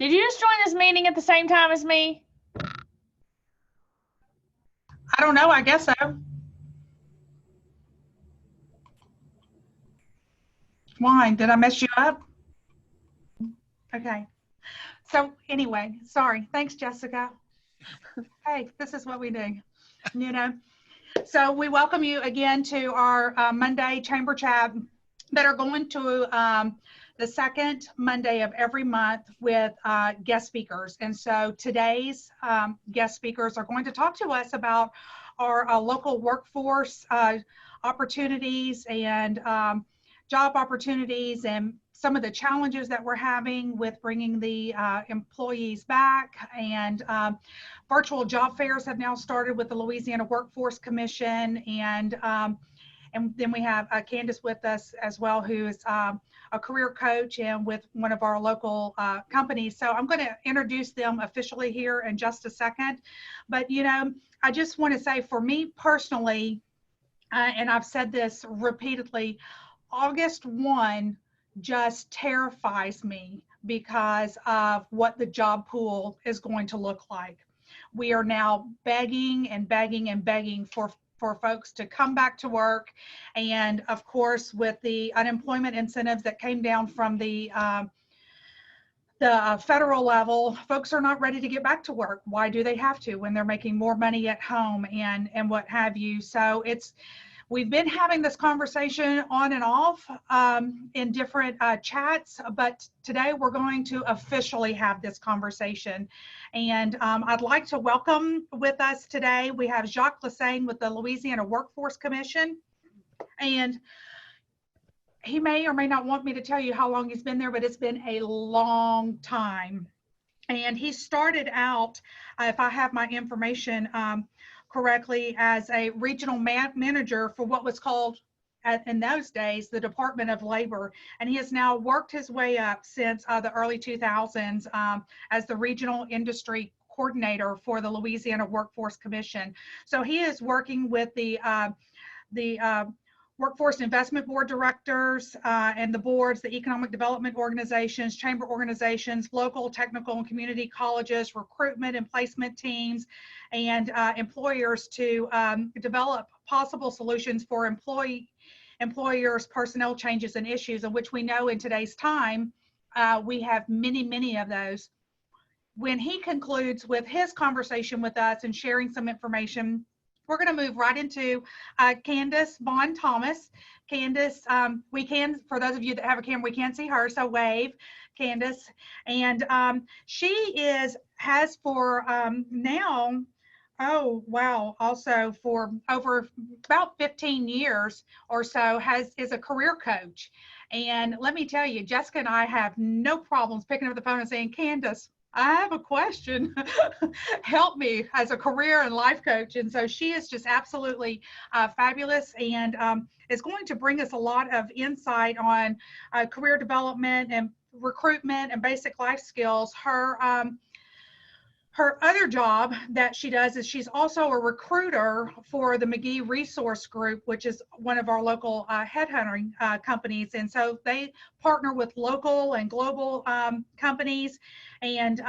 Did you just join this meeting at the same time as me? I don't know. I guess so. Why? Did I mess you up? Okay. So anyway, sorry. Thanks, Jessica. Hey, this is what we do, you know. So we welcome you again to our Monday Chamber Chat that are going to the second Monday of every month with guest speakers. And so today's guest speakers are going to talk to us about our local workforce opportunities and job opportunities and some of the challenges that we're having with bringing the employees back. And virtual job fairs have now started with the Louisiana Workforce Commission. And then we have Kandis with us as well, who is a career coach and with one of our local companies. So I'm going to introduce them officially here in just a second. But, you know, I just want to say for me personally, and I've said this repeatedly, August 1 just terrifies me because of what the job pool is going to look like. We are now begging and begging and begging for folks to come back to work. And of course, with the unemployment incentives that came down from the federal level, folks are not ready to get back to work. Why do they have to when they're making more money at home and what have you? So we've been having this conversation on and off in different chats, but today we're going to officially have this conversation. And I'd like to welcome with us today, we have Jacques Lasseigne with the Louisiana Workforce Commission. And he may or may not want me to tell you how long he's been there, but it's been a long time. And he started out, if I have my information correctly, as a regional manager for what was called in those days the Department of Labor, and he has now worked his way up since the early 2000s as the regional industry coordinator for the Louisiana Workforce Commission. So he is working with the Workforce Investment Board directors and the boards, the economic development organizations, chamber organizations, local technical and community colleges, recruitment and placement teams, and employers to develop possible solutions for employers' personnel changes and issues, of which we know in today's time, we have many, many of those. When he concludes with his conversation with us and sharing some information, we're going to move right into Kandis Bond-Thomas. Kandis, we can, for those of you that have a camera, we can't see her, so wave, Kandis. And she has for now, oh wow, also for over about 15 years or so is a career coach. And let me tell you, Jessica and I have no problems picking up the phone and saying, Kandis, I have a question. Help me as a career and life coach. And so she is just absolutely fabulous and is going to bring us a lot of insight on career development and recruitment and basic life skills. Her other job that she does is she's also a recruiter for the McGee Resource Group, which is one of our local headhunting companies. And so they partner with local and global companies, and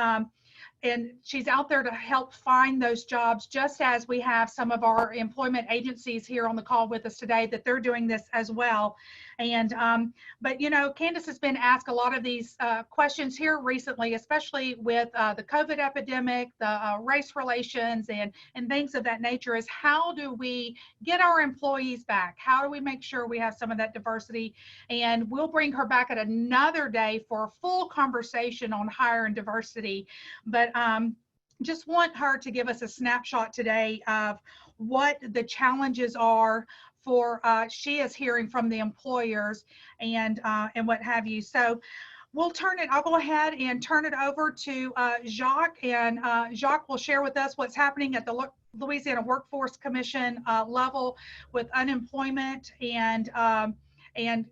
she's out there to help find those jobs, just as we have some of our employment agencies here on the call with us today that they're doing this as well. And but you know, Kandis has been asked a lot of these questions here recently, especially with the COVID epidemic, the race relations and things of that nature, is how do we get our employees back? How do we make sure we have some of that diversity? And we'll bring her back at another day for a full conversation on hire and diversity. But just want her to give us a snapshot today of what the challenges are for she is hearing from the employers and what have you. So I'll go ahead and turn it over to Jacques, and Jacques will share with us what's happening at the Louisiana Workforce Commission level with unemployment and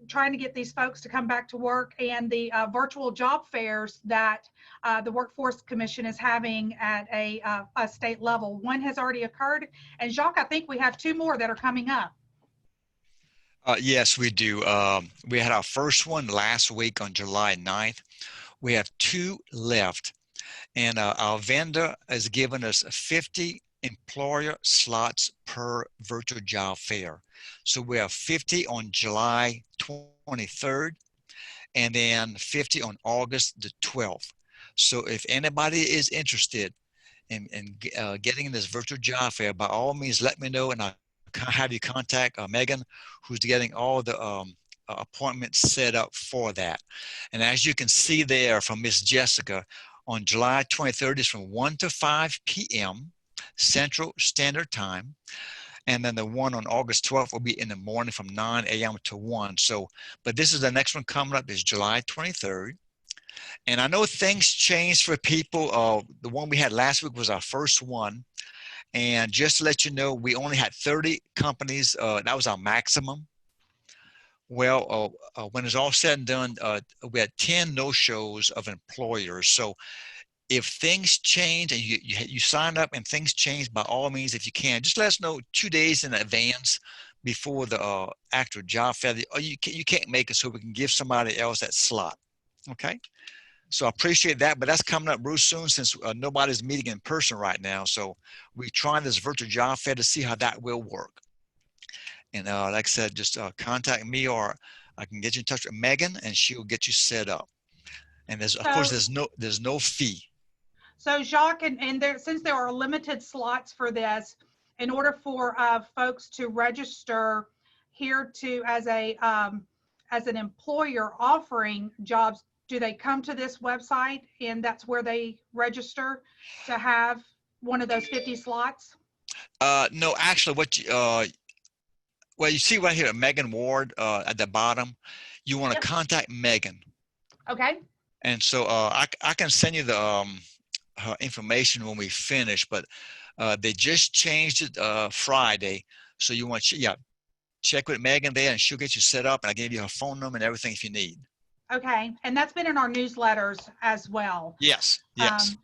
trying to get these folks to come back to work, and the virtual job fairs that the Workforce Commission is having at a state level. One has already occurred, and Jacques, I think we have two more that are coming up. Yes, we do. We had our first one last week on July 9th. We have 2 left. And our vendor has given us 50 employer slots per virtual job fair. So we have 50 on July 23rd and then 50 on August the 12th. So if anybody is interested in getting in this virtual job fair, by all means, let me know and I'll have you contact Megan, who's getting all the appointments set up for that. And as you can see there from Miss Jessica, on July 23rd is from 1 to 5 p.m. Central Standard Time. And then the one on August 12th will be in the morning from 9 a.m. to 1. So, but this is the next one coming up is July 23rd. And I know things change for people. The one we had last week was our first one. And just to let you know, we only had 30 companies. That was our maximum. Well, when it's all said and done, we had 10 no-shows of employers. So if things change and you sign up and things change, by all means, if you can, just let us know 2 days in advance before the actual job fair. Oh, you can't make it, so we can give somebody else that slot. Okay. So I appreciate that, but that's coming up real soon since nobody's meeting in person right now. So we're trying this virtual job fair to see how that will work. And like I said, just contact me or I can get you in touch with Megan and she will get you set up. And there's, of course, there's no fee. So Jacques, and there, since there are limited slots for this, in order for folks to register here to as an employer offering jobs, do they come to this website and that's where they register to have one of those 50 slots? No, actually, well, you see right here, Megan Ward at the bottom. You want to contact Megan. Okay. And so I can send you the her information when we finish, but they just changed it Friday. So you want to check with Megan there and she'll get you set up and I gave you her phone number and everything if you need. Okay. And that's been in our newsletters as well. Yes. Yes.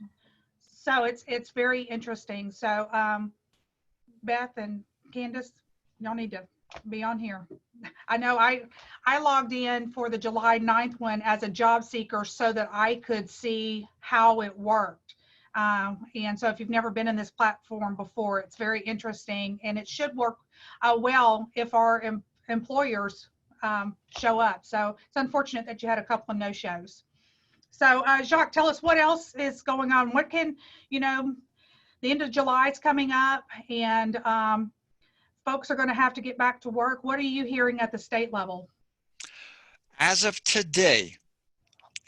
So it's very interesting. So Beth and Kandis, y'all need to be on here. I know I logged in for the July 9th one as a job seeker so that I could see how it worked. And so if you've never been in this platform before, it's very interesting and it should work well if our employers show up. So it's unfortunate that you had a couple of no-shows. So Jacques, tell us what else is going on. What can, the end of July is coming up and folks are going to have to get back to work. What are you hearing at the state level? As of today,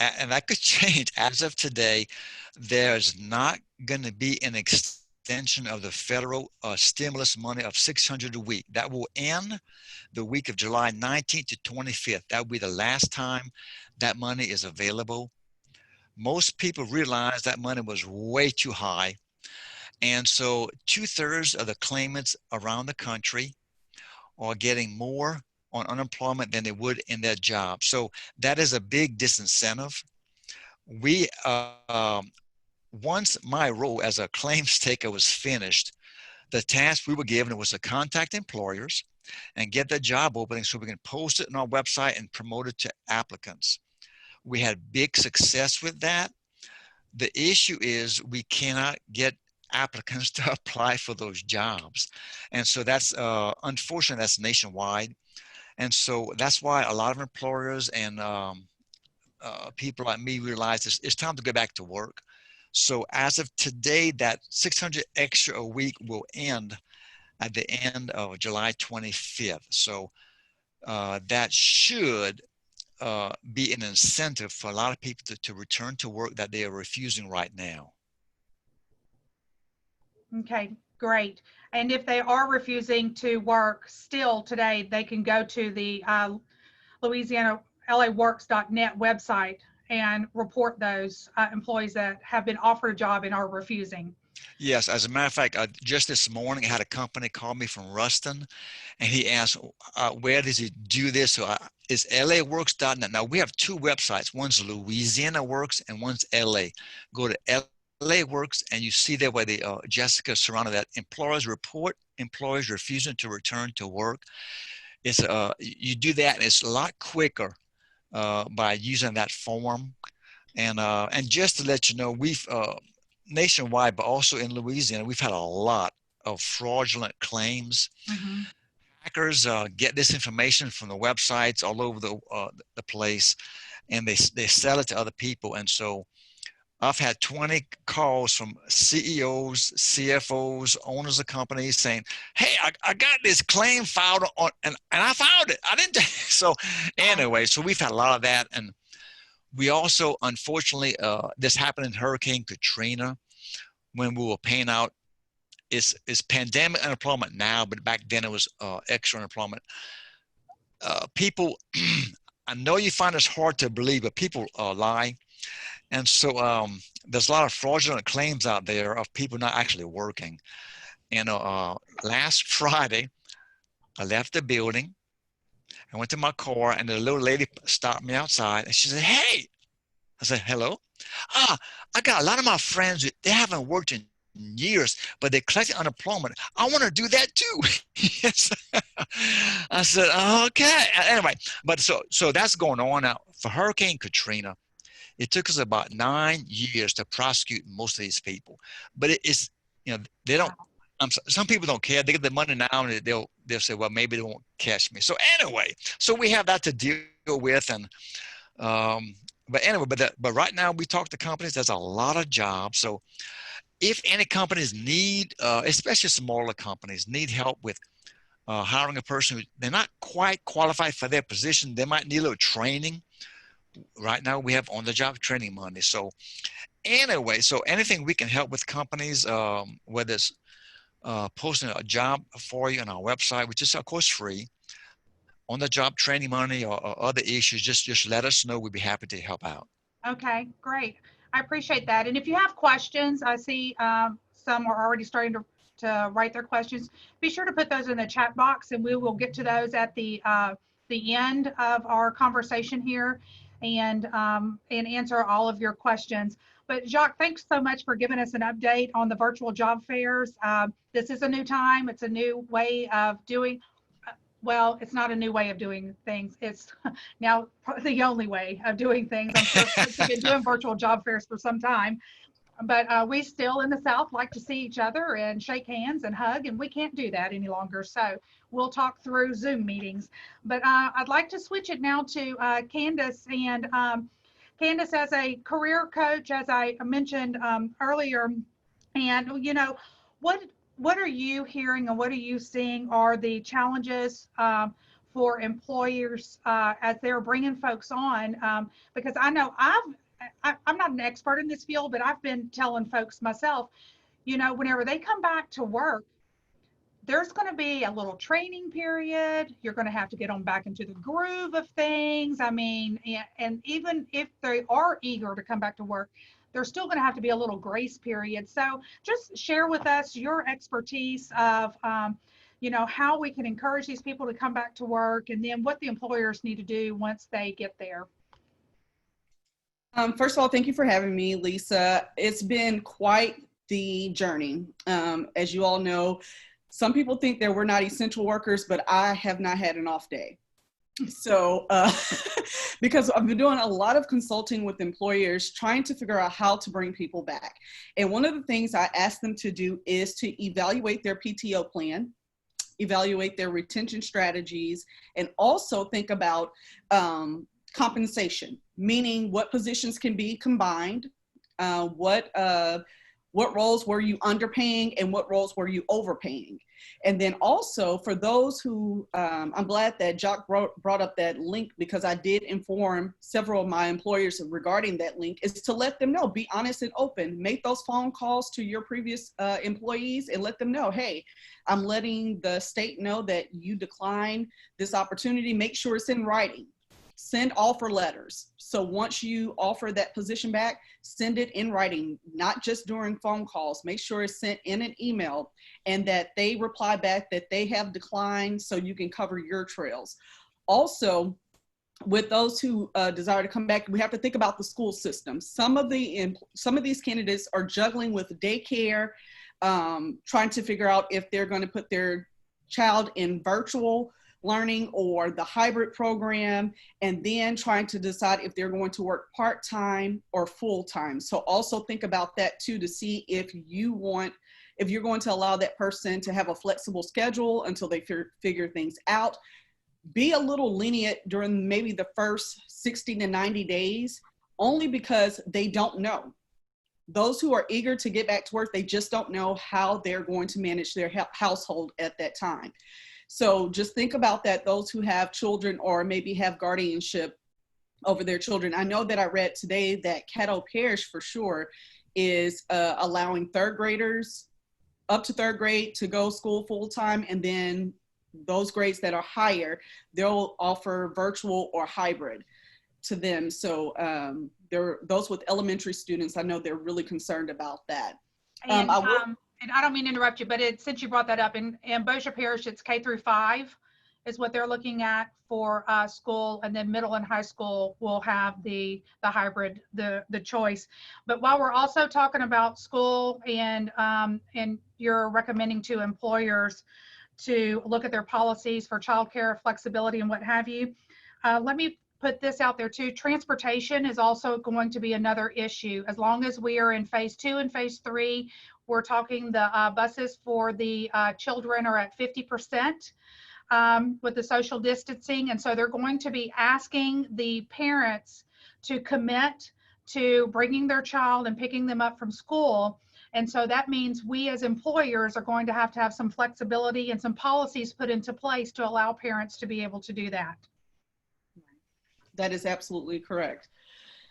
and that could change, as of today, there's not going to be an extension of the federal stimulus money of $600 a week. That will end the week of July 19th to 25th. That will be the last time that money is available. Most people realize that money was way too high. And so 2/3 of the claimants around the country are getting more on unemployment than they would in their job. So that is a big disincentive. We, once my role as a claims taker was finished, the task we were given was to contact employers and get the job opening so we can post it on our website and promote it to applicants. We had big success with that. The issue is we cannot get applicants to apply for those jobs. And so that's, unfortunately, that's nationwide. And so that's why a lot of employers and people like me realize it's time to go back to work. So as of today, that 600 extra a week will end at the end of July 25th. So that should be an incentive for a lot of people to return to work that they are refusing right now. Okay, great. And if they are refusing to work still today, they can go to the Louisiana laworks.net website and report those employees that have been offered a job and are refusing. Yes, as a matter of fact, just this morning, I had a company call me from Ruston, and he asked, where does he do this? So it's laworks.net. Now, we have 2 websites. One's Louisiana Works and one's LA. Go to LA Works, and you see there where the Jessica surrounded that. Employers report employees refusing to return to work. It's you do that, and it's a lot quicker by using that form. And just to let you know, we've nationwide, but also in Louisiana, we've had a lot of fraudulent claims. Mm-hmm. Hackers get this information from the websites all over the place, and they sell it to other people. And so I've had 20 calls from CEOs, CFOs, owners of companies saying, "Hey, I got this claim filed on, and I found it. I didn't." So anyway, so we've had a lot of that. And we also, unfortunately, this happened in Hurricane Katrina when we were paying out. It's pandemic unemployment now, but back then it was extra unemployment. People, I know you find this hard to believe, but people lie. And so there's a lot of fraudulent claims out there of people not actually working. And last Friday, I left the building. I went to my car, and the little lady stopped me outside, and she said, "Hey." I said, "Hello." I got a lot of my friends, they haven't worked in years, but they collected unemployment. I want to do that too. Yes. I said, okay. Anyway, but so that's going on now. For Hurricane Katrina, it took us about 9 years to prosecute most of these people. But it's, they don't, some people don't care. They get the money now, and they'll say, well, maybe they won't catch me. So anyway, so we have that to deal with. And but anyway, but right now we talk to companies. There's a lot of jobs. So if any companies need, especially smaller companies, need help with hiring a person who they're not quite qualified for their position, they might need a little training. Right now we have on-the-job training money. So anyway, so anything we can help with companies, whether it's posting a job for you on our website, which is of course free, on-the-job training money, or other issues, just let us know. We'd be happy to help out. Okay, great. I appreciate that. And if you have questions, I see some are already starting to write their questions. Be sure to put those in the chat box, and we will get to those at the end of our conversation here, and answer all of your questions. But Jacques, thanks so much for giving us an update on the virtual job fairs. This is a new time. It's a new way of doing. Well, it's not a new way of doing things. It's now the only way of doing things. I'm sure folks have been doing virtual job fairs for some time, but we still in the South like to see each other and shake hands and hug, and we can't do that any longer. So we'll talk through Zoom meetings. But I'd like to switch it now to Kandis. And Kandis, as a career coach, as I mentioned earlier, and what are you hearing and what are you seeing are the challenges for employers as they're bringing folks on? Because I know I'm not an expert in this field, but I've been telling folks myself, whenever they come back to work, there's going to be a little training period. You're going to have to get them back into the groove of things. I mean, and even if they are eager to come back to work, there's still going to have to be a little grace period. So just share with us your expertise of, how we can encourage these people to come back to work, and then what the employers need to do once they get there. First of all, thank you for having me, Lisa. It's been quite the journey. As you all know, some people think that we're not essential workers, but I have not had an off day. So, because I've been doing a lot of consulting with employers, trying to figure out how to bring people back. And one of the things I ask them to do is to evaluate their PTO plan, evaluate their retention strategies, and also think about compensation, meaning what positions can be combined, what roles were you underpaying and what roles were you overpaying? And then also for those who, I'm glad that Jacques brought up that link, because I did inform several of my employers regarding that link, is to let them know, be honest and open, make those phone calls to your previous employees and let them know, hey, I'm letting the state know that you declined this opportunity. Make sure it's in writing. Send offer letters. So once you offer that position back, send it in writing, not just during phone calls. Make sure it's sent in an email and that they reply back that they have declined so you can cover your trails. Also, with those who desire to come back, we have to think about the school system. Some of these candidates are juggling with daycare, trying to figure out if they're going to put their child in virtual learning or the hybrid program, and then trying to decide if they're going to work part-time or full-time. So also think about that too, to see if you're going to allow that person to have a flexible schedule until they figure things out. Be a little lenient during maybe the first 60 to 90 days, only because they don't know. Those who are eager to get back to work, they just don't know how they're going to manage their household at that time. So just think about that, those who have children or maybe have guardianship over their children. I know that I read today that Caddo Parish for sure is allowing third graders up to third grade to go school full-time, and then those grades that are higher, they'll offer virtual or hybrid to them. So those with elementary students, I know they're really concerned about that. And I don't mean to interrupt you, but since you brought that up, in Bossier Parish, it's K through 5 is what they're looking at for school, and then middle and high school will have the hybrid, the choice. But while we're also talking about school and you're recommending to employers to look at their policies for childcare flexibility and what have you, let me put this out there too. Transportation is also going to be another issue. As long as we are in phase 2 and phase 3, we're talking the buses for the children are at 50% with the social distancing. And so they're going to be asking the parents to commit to bringing their child and picking them up from school. And so that means we as employers are going to have some flexibility and some policies put into place to allow parents to be able to do that. That is absolutely correct.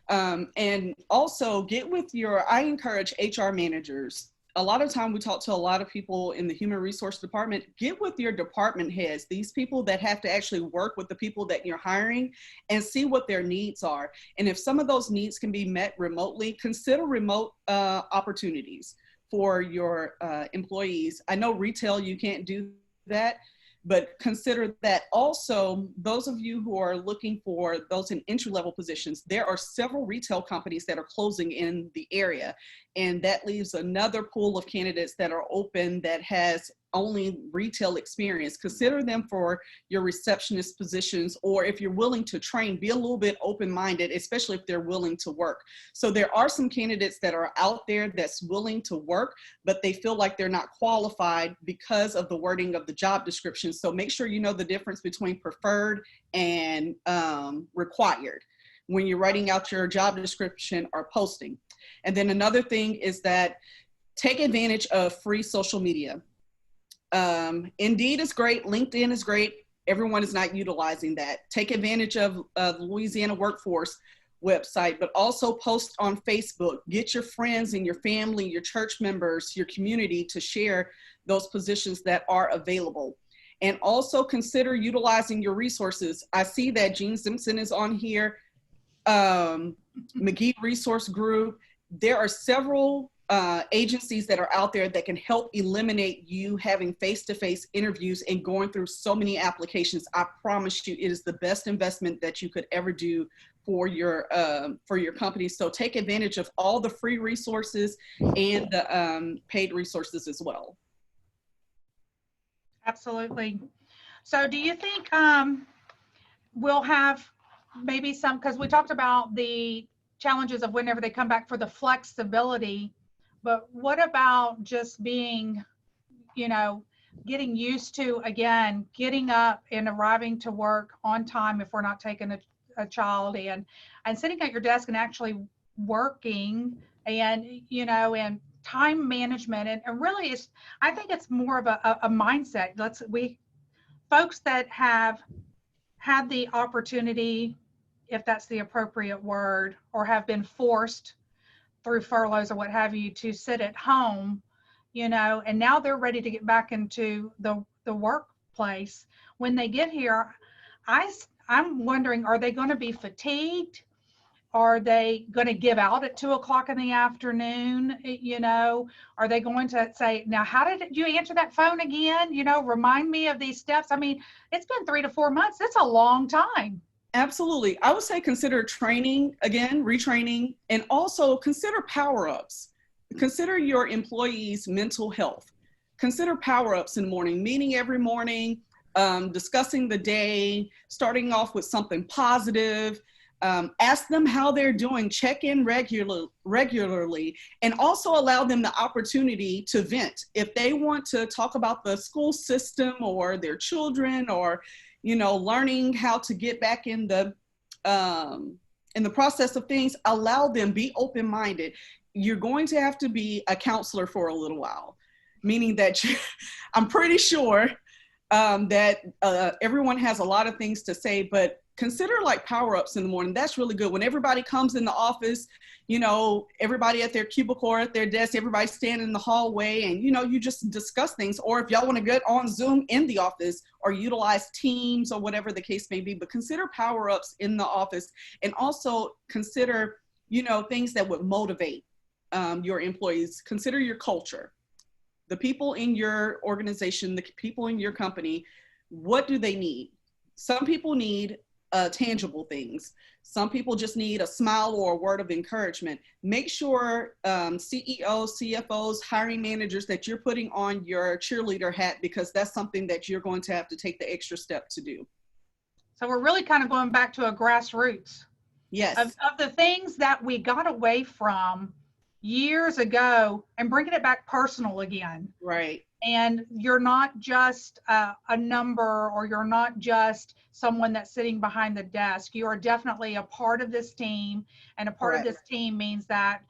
And also I encourage HR managers. A lot of time we talk to a lot of people in the human resource department. Get with your department heads, these people that have to actually work with the people that you're hiring, and see what their needs are. And if some of those needs can be met remotely, consider remote opportunities for your employees. I know retail, you can't do that, but consider that. Also, those of you who are looking for those in entry-level positions, there are several retail companies that are closing in the area, and that leaves another pool of candidates that are open that has only retail experience. Consider them for your receptionist positions, or if you're willing to train, be a little bit open-minded, especially if they're willing to work. So there are some candidates that are out there that's willing to work, but they feel like they're not qualified because of the wording of the job description. So make sure you know the difference between preferred and required when you're writing out your job description or posting. And then another thing is that take advantage of free social media. Indeed is great. LinkedIn is great. Everyone is not utilizing that. Take advantage of the Louisiana Workforce website, but also post on Facebook. Get your friends and your family, your church members, your community to share those positions that are available. And also consider utilizing your resources. I see that Gene Simpson is on here, McGee Resource Group. There are several agencies that are out there that can help eliminate you having face-to-face interviews and going through so many applications. I promise you, it is the best investment that you could ever do for your company. So take advantage of all the free resources and the paid resources as well. Absolutely. So do you think we'll have maybe some, because we talked about the challenges of whenever they come back for the flexibility, but what about just being, getting used to, again, getting up and arriving to work on time if we're not taking a child, and sitting at your desk and actually working, and, and time management, and really I think it's more of a mindset. Folks that have had the opportunity, if that's the appropriate word, or have been forced through furloughs or what have you to sit at home, and now they're ready to get back into the workplace. When they get here, I'm wondering, are they going to be fatigued? Are they going to give out at 2 o'clock in the afternoon? Are they going to say, now, how did you answer that phone again? Remind me of these steps. I mean, it's been 3 to 4 months. That's a long time. Absolutely. I would say consider training, again, retraining, and also consider power-ups. Consider your employees' mental health. Consider power-ups in the morning, meeting every morning, discussing the day, starting off with something positive. Ask them how they're doing, check in regularly, and also allow them the opportunity to vent. If they want to talk about the school system or their children, or, you know, learning how to get back in the process of things, allow them, be open-minded. You're going to have to be a counselor for a little while, meaning that I'm pretty sure that everyone has a lot of things to say, but consider like power-ups in the morning. That's really good. When everybody comes in the office, you know, everybody at their cubicle or at their desk, everybody standing in the hallway, and, you know, you just discuss things. Or if y'all want to get on Zoom in the office or utilize Teams or whatever the case may be, but consider power-ups in the office, and also consider, you know, things that would motivate your employees. Consider your culture. The people in your organization, the people in your company, what do they need? Some people need tangible things. Some people just need a smile or a word of encouragement. Make sure CEOs, CFOs, hiring managers, that you're putting on your cheerleader hat, because that's something that you're going to have to take the extra step to do. So we're really kind of going back to a grassroots. Yes. Of the things that we got away from years ago, and bringing it back personal again. Right. And you're not just a number, or you're not just someone that's sitting behind the desk. You are definitely a part of this team, and a part of this team means that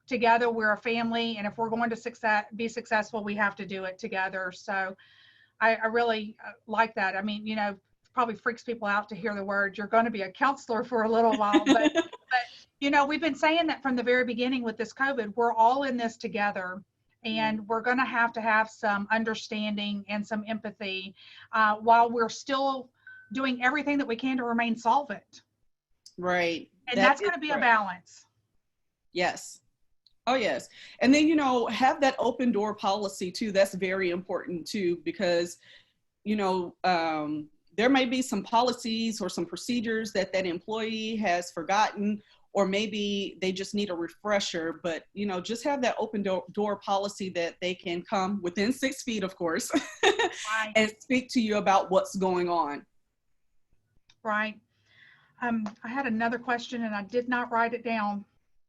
together we're a family, and if we're going to be successful, we have to do it together. So I really like that. I mean, you know, it probably freaks people out to hear the word, you're going to be a counselor for a little while, but you know, we've been saying that from the very beginning with this COVID. We're all in this together. And we're going to have some understanding and some empathy while we're still doing everything that we can to remain solvent. Right. And that's going to be a balance. Yes. Oh, yes. And then, you know, have that open door policy too. That's very important too, because, you know, there may be some policies or some procedures that employee has forgotten, or maybe they just need a refresher, but, you know, just have that open door policy that they can come within 6 feet, of course, Right. and speak to you about what's going on. Right. I had another question and I did not write it down.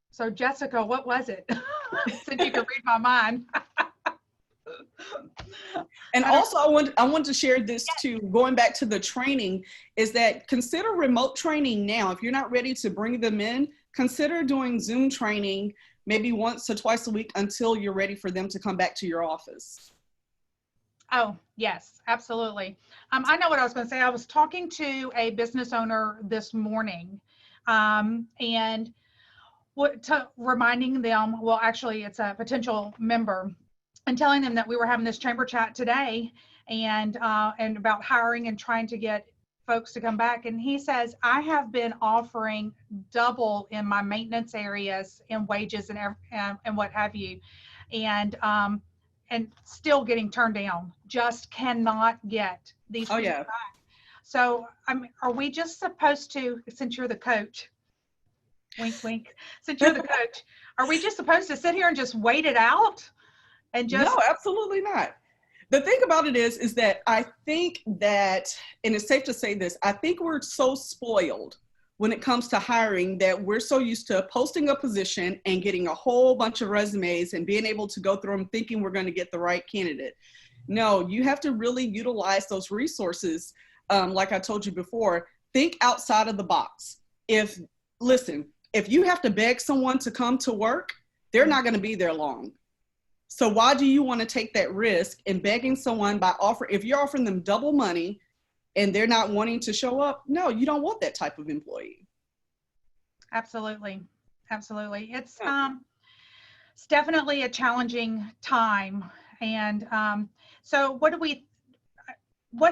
So Jessica, what was it? Since you could read my mind. And also I want to share this too, going back to the training, is that consider remote training now. If you're not ready to bring them in, consider doing Zoom training maybe once or twice a week until you're ready for them to come back to your office. Oh, yes, absolutely. I know what I was going to say. I was talking to a business owner this morning, and reminding them, well, actually it's a potential member, and telling them that we were having this chamber chat today, and about hiring and trying to get folks to come back. And he says, I have been offering double in my maintenance areas in wages and what have you, and still getting turned down. Just cannot get these people back. So are we just supposed to, since you're the coach, wink, wink, since you're the coach, are we just supposed to sit here and just wait it out? And just No, absolutely not. The thing about it is that I think that, and it's safe to say this, I think we're so spoiled when it comes to hiring that we're so used to posting a position and getting a whole bunch of resumes and being able to go through them thinking we're going to get the right candidate. No, you have to really utilize those resources. Like I told you before, think outside of the box. If you have to beg someone to come to work, they're not going to be there long. So why do you want to take that risk in begging someone if you're offering them double money and they're not wanting to show up? No, you don't want that type of employee. Absolutely. Absolutely. It's definitely a challenging time. And so what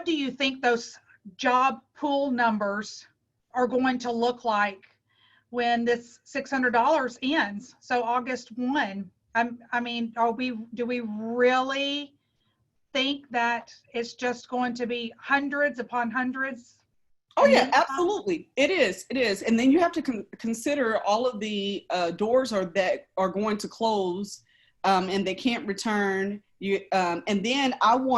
do you think those job pool numbers are going to look like when this $600 ends? So August 1. I mean, do we really think that it's just going to be hundreds upon hundreds? Oh yeah, absolutely. It is. And then you have to consider all of the doors that are going to close and they can't return. And then I'm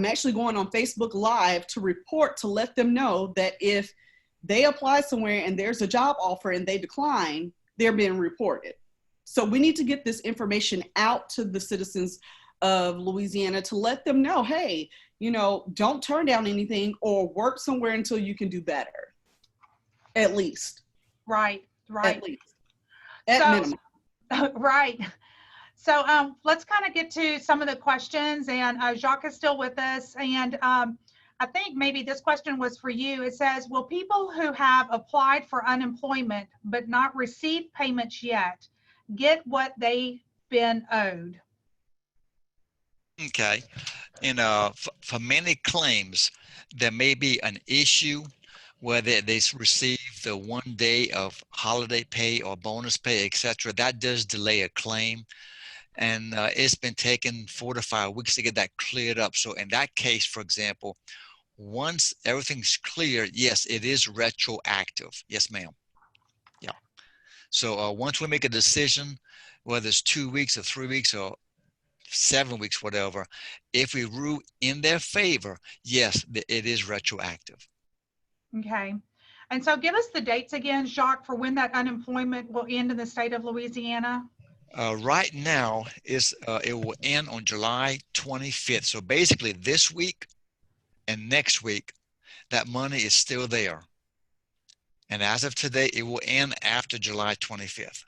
actually going on Facebook Live to report to let them know that if they apply somewhere and there's a job offer and they decline, they're being reported. So we need to get this information out to the citizens of Louisiana to let them know, hey, don't turn down anything or work somewhere until you can do better. At least. Right. At least. At minimum. Right. So let's kind of get to some of the questions, and Jacques is still with us. And I think maybe this question was for you. It says, will people who have applied for unemployment but not received payments yet get what they've been owed? Okay. And for many claims, there may be an issue whether they receive the 1 day of holiday pay or bonus pay, etc. That does delay a claim. And it's been taking 4 to 5 weeks to get that cleared up. So in that case, for example, once everything's clear, yes, it is retroactive. Yes, ma'am. Yeah. So once we make a decision, whether it's 2 weeks or 3 weeks or 7 weeks, whatever, if we rule in their favor, yes, it is retroactive. Okay. And so give us the dates again, Jacques, for when that unemployment will end in the state of Louisiana. Right now, it will end on July 25th. So basically this week and next week, that money is still there. And as of today, it will end after July 25th.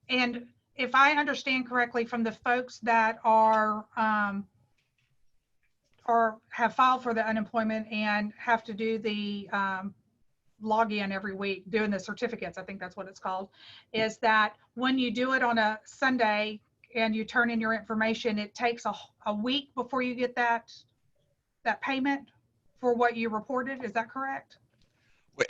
And if I understand correctly from the folks that are or have filed for the unemployment and have to do the login every week, doing the certificates, I think that's what it's called, is that when you do it on a Sunday and you turn in your information, it takes a week before you get that payment for what you reported. Is that correct?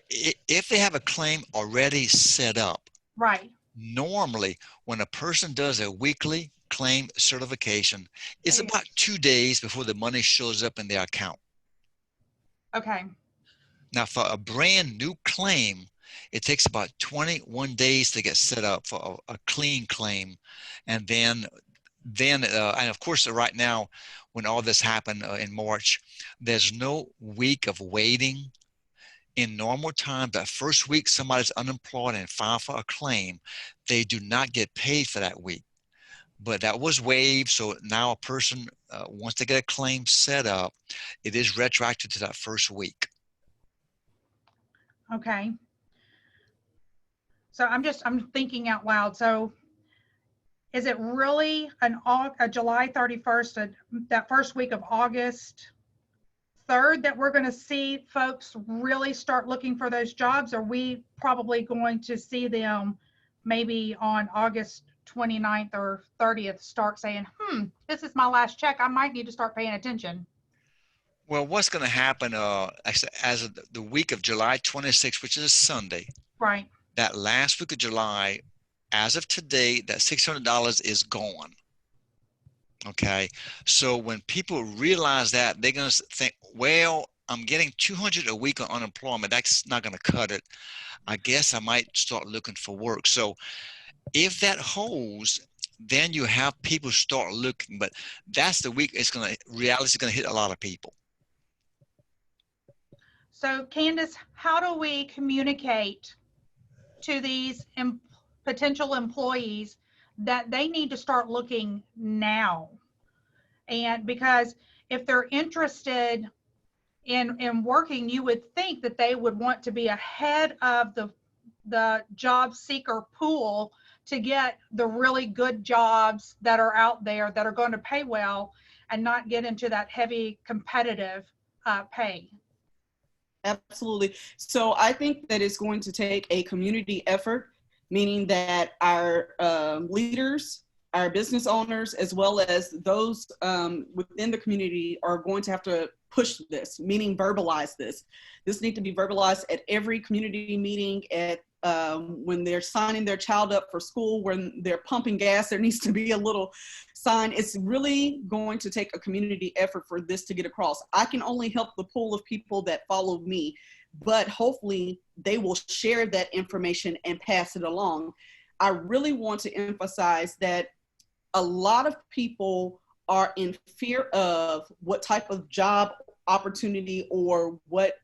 If they have a claim already set up, right. Normally, when a person does a weekly claim certification, it's about 2 days before the money shows up in their account. Okay. Now, for a brand new claim, it takes about 21 days to get set up for a clean claim. And then and of course, right now, when all this happened in March, there's no week of waiting. In normal time, that first week somebody's unemployed and file for a claim, they do not get paid for that week. But that was waived, so now a person, once they get a claim set up, it is retroactive to that first week. Okay. So I'm thinking out loud. So is it really a July 31st, that first week of August 3rd that we're going to see folks really start looking for those jobs? Are we probably going to see them maybe on August 29th or 30th start saying, this is my last check, I might need to start paying attention? Well, what's going to happen as of the week of July 26th, which is a Sunday, right? That last week of July, as of today, that $600 is gone. Okay, so when people realize that, they're going to think, well, I'm getting $200 a week on unemployment. That's not going to cut it. I guess I might start looking for work. So if that holds, then you have people start looking. But that's the week reality is going to hit a lot of people. So Kandis, how do we communicate to these potential employees that they need to start looking now? And because if they're interested in working, you would think that they would want to be ahead of the job seeker pool to get the really good jobs that are out there that are going to pay well and not get into that heavy competitive pay. Absolutely. So I think that it's going to take a community effort, meaning that our leaders, our business owners, as well as those within the community are going to have to push this, meaning verbalize this. This needs to be verbalized at every community meeting, at when they're signing their child up for school, when they're pumping gas, there needs to be a little sign. It's really going to take a community effort for this to get across. I can only help the pool of people that follow me, but hopefully they will share that information and pass it along. I really want to emphasize that a lot of people are in fear of what type of job opportunity or what,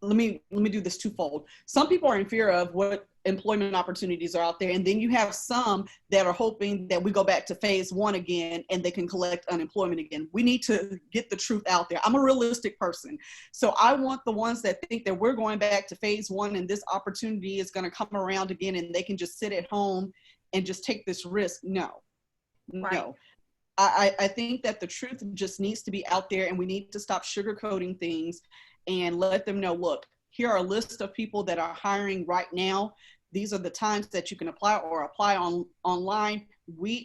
let me do this twofold. Some people are in fear of what employment opportunities are out there. And then you have some that are hoping that we go back to phase one again and they can collect unemployment again. We need to get the truth out there. I'm a realistic person. So I want the ones that think that we're going back to phase one and this opportunity is going to come around again and they can just sit at home and just take this risk. No, Right. no. I think that the truth just needs to be out there, and we need to stop sugarcoating things and let them know, look, here are a list of people that are hiring right now. These are the times that you can apply or apply online.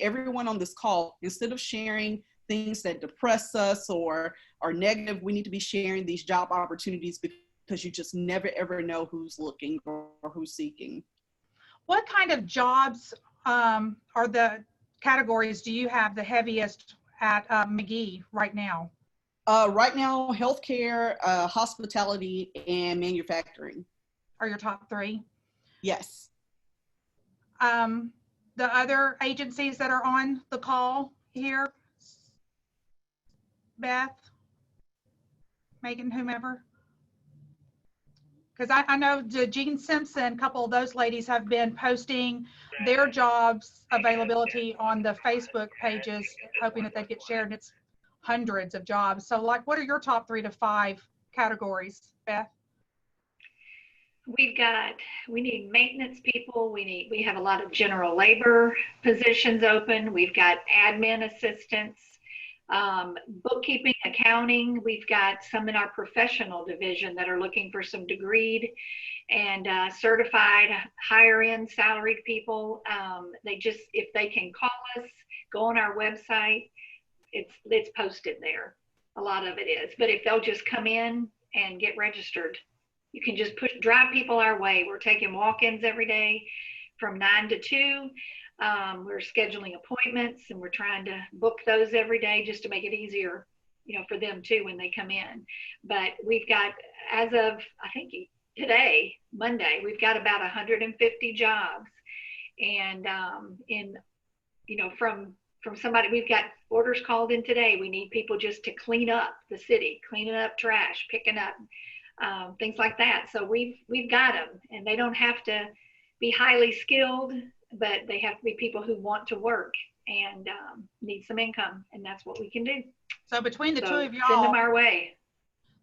Everyone on this call, instead of sharing things that depress us or are negative, we need to be sharing these job opportunities because you just never ever know who's looking or who's seeking. What kind of jobs are the categories do you have the heaviest at McGee right now? Right now, healthcare, hospitality, and manufacturing. Are your top three? Yes. The other agencies that are on the call here, Beth, Megan, whomever? Because I know Gene Simpson, a couple of those ladies have been posting their jobs availability on the Facebook pages, hoping that they get shared, and it's hundreds of jobs. So like, what are your top 3 to 5 categories, Beth? We need maintenance people. We have a lot of general labor positions open. We've got admin assistants, bookkeeping, accounting. We've got some in our professional division that are looking for some degreed and certified higher end salaried people. If they can call us, go on our website, it's posted there. A lot of it is, but if they'll just come in and get registered, you can just drive people our way. We're taking walk-ins every day from 9 to 2. We're scheduling appointments and we're trying to book those every day just to make it easier, for them too when they come in. But we've got, as of, I think today, Monday, we've got about 150 jobs. And from somebody, we've got orders called in today. We need people just to clean up the city, cleaning up trash, picking up things like that. So we've got them, and they don't have to be highly skilled, but they have to be people who want to work and need some income, and that's what we can do. So between the two of y'all, send them our way.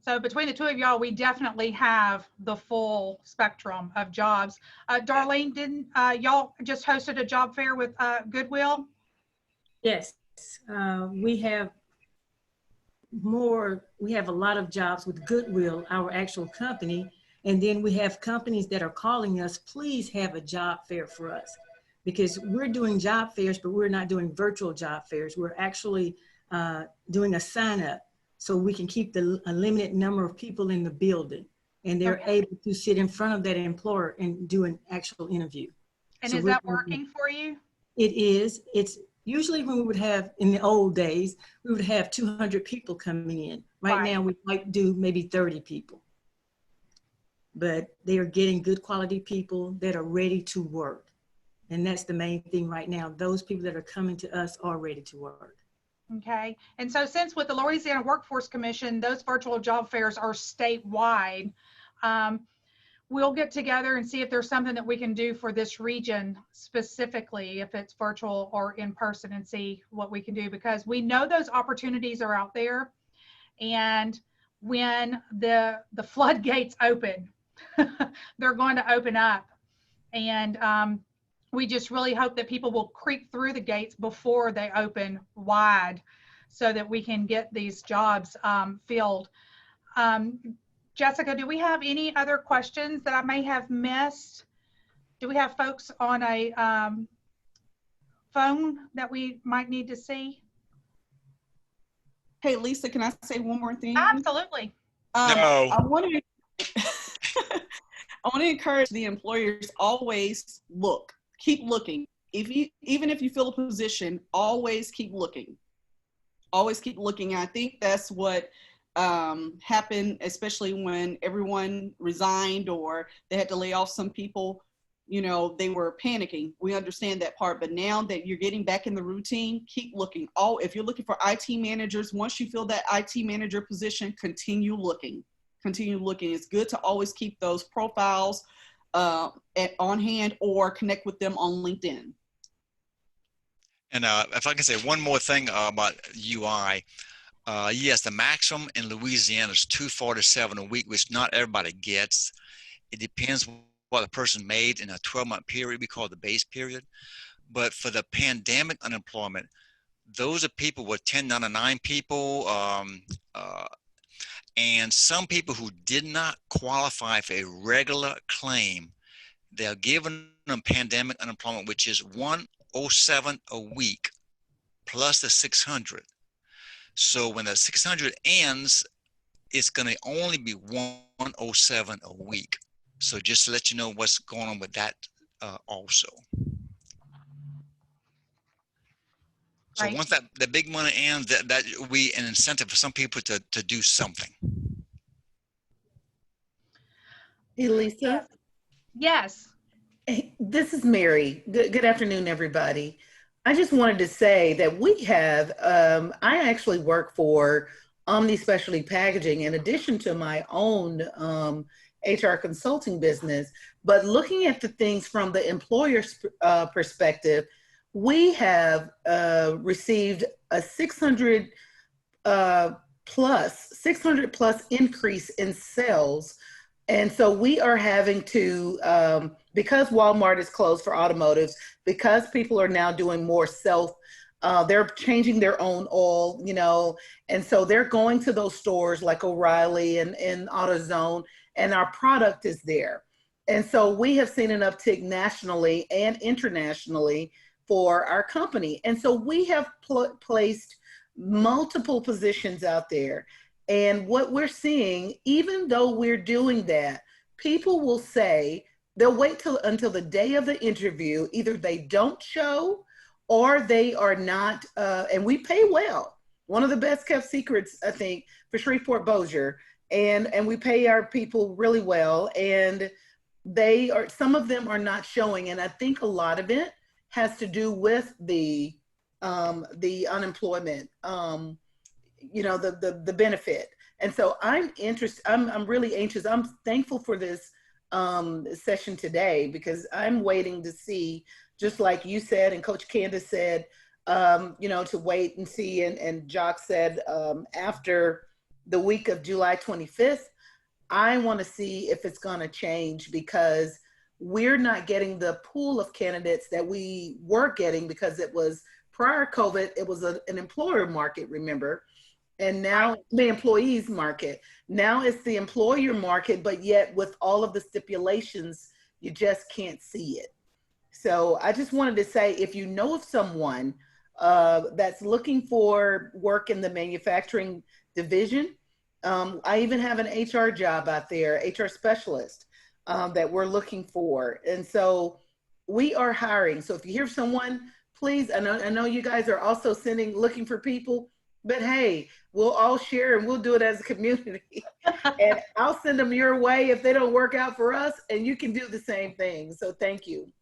So between the two of y'all, we definitely have the full spectrum of jobs. Darlene, didn't y'all just hosted a job fair with Goodwill? Yes, we have a lot of jobs with Goodwill, our actual company. And then we have companies that are calling us, please have a job fair for us. Because we're doing job fairs, but we're not doing virtual job fairs. We're actually doing a sign up so we can keep a limited number of people in the building. And they're able to sit in front of that employer and do an actual interview. And so is that working for you? It is. It's usually when we would have, in the old days, we would have 200 people coming in. Right now, we might do maybe 30 people. But they are getting good quality people that are ready to work. And that's the main thing right now. Those people that are coming to us are ready to work. Okay. And so since with the Louisiana Workforce Commission, those virtual job fairs are statewide, we'll get together and see if there's something that we can do for this region specifically, if it's virtual or in person, and see what we can do, because we know those opportunities are out there. And when the floodgates open, they're going to open up. And we just really hope that people will creep through the gates before they open wide so that we can get these jobs filled. Jessica, do we have any other questions that I may have missed? Do we have folks on a phone that we might need to see? Hey, Lisa, can I say one more thing? Absolutely. No. I want to encourage the employers, always look, keep looking. Even if you fill a position, always keep looking. Always keep looking. I think that's what happened, especially when everyone resigned or they had to lay off some people. you know, they were panicking. We understand that part, but now that you're getting back in the routine, keep looking. If you're looking for IT managers, once you fill that IT manager position, continue looking. Continue looking. It's good to always keep those profiles on hand or connect with them on LinkedIn. And if I can say one more thing about UI, yes, the maximum in Louisiana is $247 a week, which not everybody gets. It depends what the person made in a 12-month period. We call it the base period. But for the pandemic unemployment, those are people with 1099 people, and some people who did not qualify for a regular claim. They're given them pandemic unemployment, which is $107 a week plus the 600. So when the 600 ends, it's going to only be $107 a week. So just to let you know what's going on with that also. So Right. once the big money ends, that will be an incentive for some people to do something. Elisa, Yes. hey, this is Mary. Good afternoon, everybody. I just wanted to say that we have, I actually work for Omni Specialty Packaging in addition to my own HR consulting business. But looking at the things from the employer's perspective, we have received a 600 plus increase in sales. And so we are having to, because Walmart is closed for automotives, because people are now doing more they're changing their own oil, you know, and so they're going to those stores like O'Reilly and AutoZone, and our product is there. And so we have seen an uptick nationally and internationally for our company. And so we have placed multiple positions out there. And what we're seeing, even though we're doing that, people will say, they'll wait until the day of the interview. Either they don't show or they are not, and we pay well. One of the best kept secrets, I think, for Shreveport Bossier. And we pay our people really well. And some of them are not showing. And I think a lot of it has to do with the unemployment, you know, the benefit. And so I'm interested, I'm really anxious. I'm thankful for this session today, because I'm waiting to see, just like you said, and Coach Kandis said, you know, to wait and see. And Jacques said, after the week of July 25th, I want to see if it's going to change, because we're not getting the pool of candidates that we were getting, because it was prior COVID, it was an employer market, remember? And now the employees market. Now it's the employer market, but yet with all of the stipulations, you just can't see it. So I just wanted to say, if you know of someone that's looking for work in the manufacturing division, I even have an HR job out there, HR specialist, that we're looking for. And so we are hiring. So if you hear someone, please, I know you guys are also looking for people, but hey, we'll all share and we'll do it as a community. And I'll send them your way if they don't work out for us, and you can do the same thing. So thank you.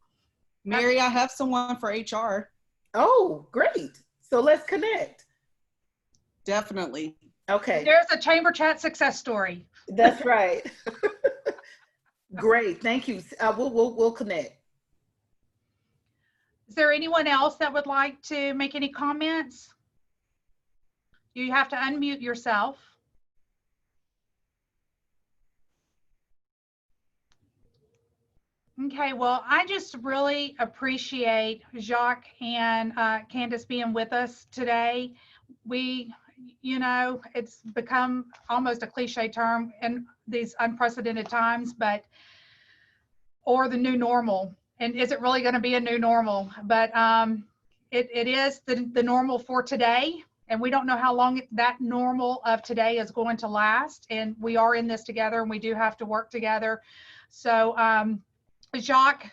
Mary, I have someone for HR. Oh, great. So let's connect. Definitely. Okay. There's a chamber chat success story. That's right. Great. Thank you. We'll connect. Is there anyone else that would like to make any comments? You have to unmute yourself. Okay, well, I just really appreciate Jacques and Kandis being with us today. You know, it's become almost a cliche term in these unprecedented times, or the new normal. And is it really going to be a new normal? But it is the normal for today. And we don't know how long that normal of today is going to last. And we are in this together, and we do have to work together. So Jacques,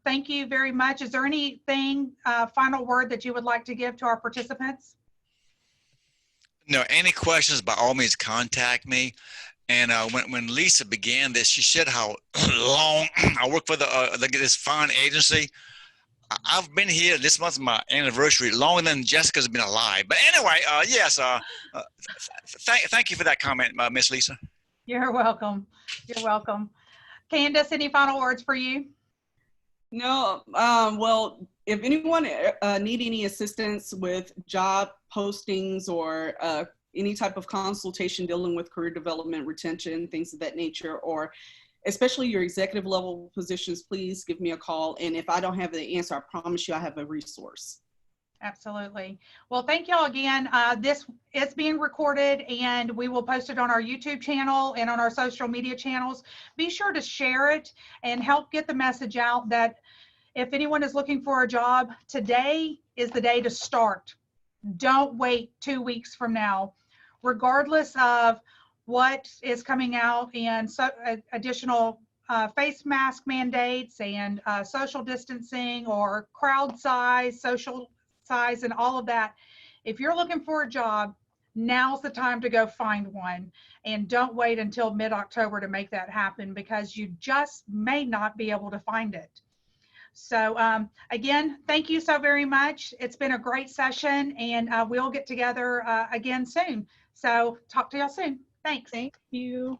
thank you very much. Is there anything, final word that you would like to give to our participants? No, any questions, by all means, contact me. And when Lisa began this, she said how long I work for this fine agency. I've been here. This month's my anniversary, longer than Jessica's been alive. But anyway, yes. Thank you for that comment, Miss Lisa. You're welcome. You're welcome. Kandis, any final words for you? No, well, if anyone need any assistance with job postings or any type of consultation dealing with career development, retention, things of that nature, or especially your executive level positions, please give me a call. And if I don't have the answer, I promise you I have a resource. Absolutely. Well, thank y'all again. This is being recorded and we will post it on our YouTube channel and on our social media channels. Be sure to share it and help get the message out that if anyone is looking for a job, today is the day to start. Don't wait 2 weeks from now. Regardless of what is coming out and additional face mask mandates and social distancing or crowd size, social size, and all of that. If you're looking for a job, now's the time to go find one, and don't wait until mid-October to make that happen, because you just may not be able to find it. So again, thank you so very much. It's been a great session, and we'll get together again soon. So talk to y'all soon. Thanks. Thank you.